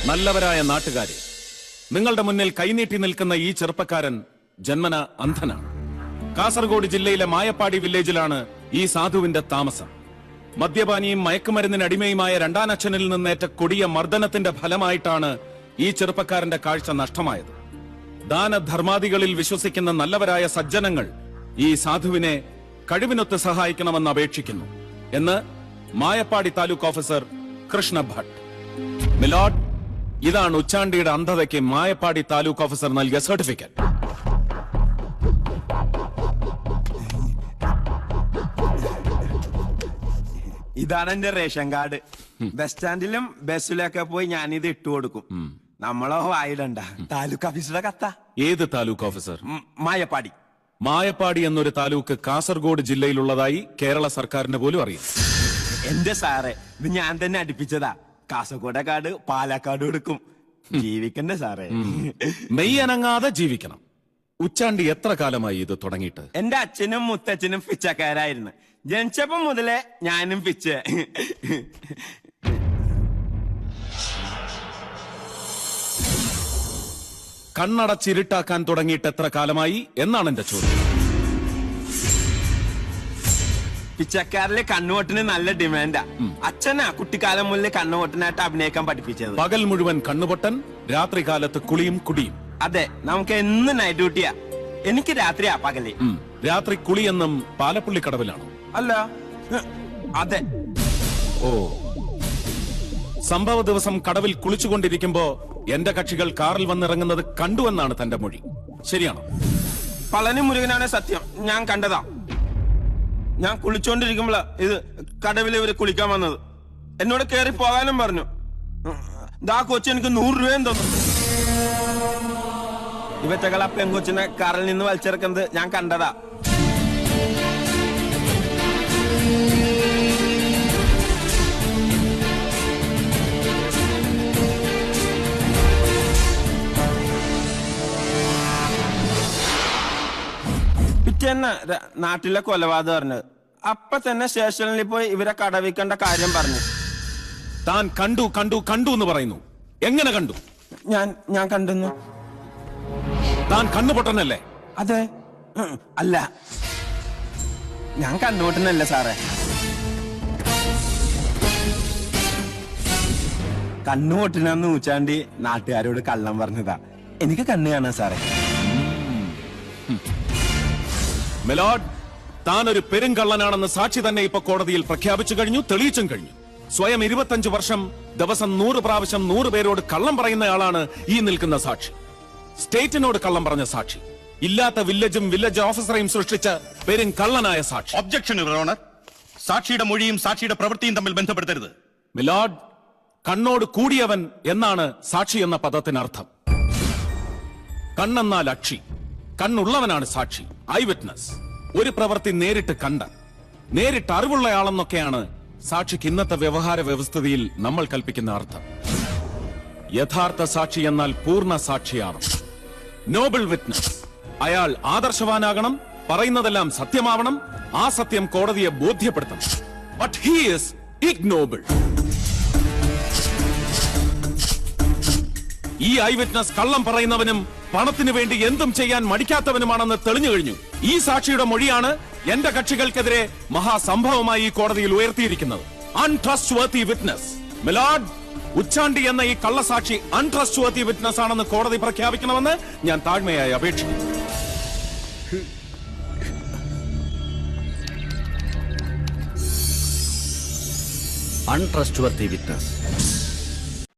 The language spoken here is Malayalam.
നല്ലവരായ നാട്ടുകാരെ, നിങ്ങളുടെ മുന്നിൽ കൈനീട്ടി നിൽക്കുന്ന ഈ ചെറുപ്പക്കാരൻ ജന്മന അന്ധനാണ്. കാസർഗോഡ് ജില്ലയിലെ മായപ്പാടി വില്ലേജിലാണ് ഈ സാധുവിന്റെ താമസം. മദ്യപാനിയും മയക്കുമരുന്നിനടിമയുമായ രണ്ടാനച്ഛനിൽ നിന്നേറ്റ കൊടിയ മർദ്ദനത്തിന്റെ ഫലമായിട്ടാണ് ഈ ചെറുപ്പക്കാരന്റെ കാഴ്ച നഷ്ടമായത്. ദാനധർമാദികളിൽ വിശ്വസിക്കുന്ന നല്ലവരായ സജ്ജനങ്ങൾ ഈ സാധുവിനെ കഴിവിനൊത്ത് സഹായിക്കണമെന്ന് അപേക്ഷിക്കുന്നു എന്ന് മായപ്പാടി താലൂക്ക് ഓഫീസർ കൃഷ്ണ ഭട്ട്. മിലോഡ്, ഇതാണ് ഉച്ചാണ്ടിയുടെ അന്ധതയ്ക്ക് മായപ്പാടി താലൂക്ക് ഓഫീസർ നൽകിയ സർട്ടിഫിക്കറ്റ്. ഇതാണ് എന്റെ റേഷൻ കാർഡ്. ബസ് സ്റ്റാൻഡിലും ബസ്സിലൊക്കെ പോയി ഞാനിത് ഇട്ടു കൊടുക്കും. നമ്മളോ വായിടണ്ട. താലൂക്ക് ഓഫീസറുടെ കത്ത. ഏത് താലൂക്ക് ഓഫീസർ? മായപ്പാടി. മായപ്പാടി എന്നൊരു താലൂക്ക് കാസർഗോഡ് ജില്ലയിലുള്ളതായി കേരള സർക്കാരിന് പോലും അറിയാം. എന്റെ സാറേ, ഇത് ഞാൻ തന്നെ അടുപ്പിച്ചതാ. കാസർഗോഡെ കാർഡ് പാലക്കാട് കൊടുക്കും. ജീവിക്കണ്ടേ സാറേ? മെയ് അനങ്ങാതെ ജീവിക്കണം. ഉച്ചാണ്ടി എത്ര കാലമായി ഇത് തുടങ്ങിയിട്ട്? എന്റെ അച്ഛനും മുത്തച്ഛനും പിച്ചക്കാരായിരുന്നു. ജനിച്ചപ്പോ മുതലേ ഞാനും പിച്ച. കണ്ണടച്ചിരുട്ടാക്കാൻ തുടങ്ങിയിട്ട് എത്ര കാലമായി എന്നാണ് എന്റെ ചോദ്യം. പിച്ചക്കാരിലെ കണ്ണുപൊട്ടിന് നല്ല ഡിമാൻഡാ. അച്ഛനാ കുട്ടിക്കാലം മുതലേ കണ്ണുപൊട്ടനായിട്ട് അഭിനയിക്കാൻ പഠിപ്പിച്ചത്. പകൽ മുഴുവൻ കണ്ണുപൊട്ടൻ, രാത്രി കാലത്ത് കുളിയും കുടിയും. അതെ, നമുക്ക് എന്ന് നൈറ്റ് ഡ്യൂട്ടിയാ. എനിക്ക് രാത്രിയാ പകല്. രാത്രി കുളിയെന്നും പാലപ്പള്ളി കടവിലാണോ? അല്ല, അതെ. ഓ, സംഭവ ദിവസം കടവിൽ കുളിച്ചുകൊണ്ടിരിക്കുമ്പോ എന്റെ കക്ഷികൾ കാറിൽ വന്നിറങ്ങുന്നത് കണ്ടുവെന്നാണ് തന്റെ മൊഴി. ശരിയാണോ? പളനി മുരുകനാണ് സത്യം. ഞാൻ കണ്ടതാ. ഞാൻ കുളിച്ചോണ്ടിരിക്കുമ്പോഴാ ഇത് കടവിൽ ഇവര് കുളിക്കാൻ വന്നത്. എന്നോട് കേറി പോകാനും പറഞ്ഞു. ദാ കൊച്ചു എനിക്ക് 100 രൂപയും തന്നു. ഇവറ്റകൾ ആ പെങ്കൊച്ചിനെ കാറിൽ നിന്ന് വലിച്ചിറക്കുന്നത് ഞാൻ കണ്ടതാ. പിറ്റേന്ന് നാട്ടിലെ കൊലപാതകം പറഞ്ഞത്. അപ്പൊ തന്നെ സ്റ്റേഷനിൽ പോയി ഇവരെ കടവിക്കേണ്ട കാര്യം പറഞ്ഞു. താൻ കണ്ടു കണ്ടു കണ്ടു എന്ന് പറയുന്നു. എങ്ങനെ കണ്ടു? ഞാൻ കണ്ടെന്നു. താൻ കണ്ണുപൊട്ടനല്ലേ? അതെ. അല്ല, ഞാൻ കണ്ണുപൊട്ടനല്ല സാറേ. കണ്ണുപൊട്ടിനെന്ന് ഉച്ചാണ്ടി നാട്ടുകാരോട് കള്ളം പറഞ്ഞതാ. എനിക്ക് കണ്ണ് കാണാൻ സാറേ. മിലോഡ്, താൻ ഒരു പെരുങ്കള്ളനാണെന്ന് സാക്ഷി തന്നെ ഇപ്പൊ കോടതിയിൽ പ്രഖ്യാപിച്ചു കഴിഞ്ഞു, തെളിയിച്ചും കഴിഞ്ഞു. സ്വയം 25 വർഷം ദിവസം 100 പ്രാവശ്യം 100 പേരോട് കള്ളം പറയുന്നയാളാണ് ഈ നിൽക്കുന്ന സാക്ഷി. സ്റ്റേറ്റിനോട് കള്ളം പറഞ്ഞ സാക്ഷി. ഇല്ലാത്ത വില്ലേജും വില്ലേജ് ഓഫീസറെയും സൃഷ്ടിച്ച പെരുങ്കള്ളനായ സാക്ഷി. Objection your honour. സാക്ഷിയുടെ മൊഴിയും സാക്ഷിയുടെ പ്രവൃത്തിയും തമ്മിൽ ബന്ധപ്പെടുത്തരുത്. മിലോഡ്, കണ്ണോട് കൂടിയവൻ എന്നാണ് സാക്ഷി എന്ന പദത്തിനർത്ഥം. കണ്ണെന്നാൽ അക്ഷി, കണ്ണുള്ളവനാണ് സാക്ഷി, ഐ വിറ്റ്നസ്. ഒരു പ്രവൃത്തി നേരിട്ട് കണ്ട, നേരിട്ട് അറിവുള്ളയാളെന്നൊക്കെയാണ് സാക്ഷിക്ക് ഇന്നത്തെ വ്യവഹാര വ്യവസ്ഥിതിയിൽ നമ്മൾ കൽപ്പിക്കുന്ന അർത്ഥം. യഥാർത്ഥ സാക്ഷി എന്നാൽ പൂർണ്ണ സാക്ഷിയാണ്, നോബിൾ വിറ്റ്നസ്. അയാൾ ആദർശവാനാകണം, പറയുന്നതെല്ലാം സത്യമാവണം, ആ സത്യം കോടതിയെ ബോധ്യപ്പെടുത്തണം. But he is ignoble. ഈ ഐ വിറ്റ്നസ് കള്ളം പറയുന്നവനും പണത്തിനു വേണ്ടി എന്തും ചെയ്യാൻ മടിക്കാത്തവനുമാണെന്ന് തെളിഞ്ഞു കഴിഞ്ഞു. ഈ സാക്ഷിയുടെ മൊഴിയാണ് എന്റെ കക്ഷികൾക്കെതിരെ മഹാസംഭവമായി ഈ കോടതിയിൽ ഉയർത്തിയിരിക്കുന്നത്. അൺട്രസ്റ്റ് വർത്തി വിറ്റ്നസ്. മിലോഡ്, ഉച്ചാണ്ടി എന്ന ഈ കള്ളസാക്ഷി അൺട്രസ്റ്റ് വർത്തി വിറ്റ്നസ് ആണെന്ന് കോടതി പ്രഖ്യാപിക്കണമെന്ന് ഞാൻ താഴ്മയായി അപേക്ഷിക്കുന്നു. അൺട്രസ്റ്റ് വർത്തി വിറ്റ്നസ്.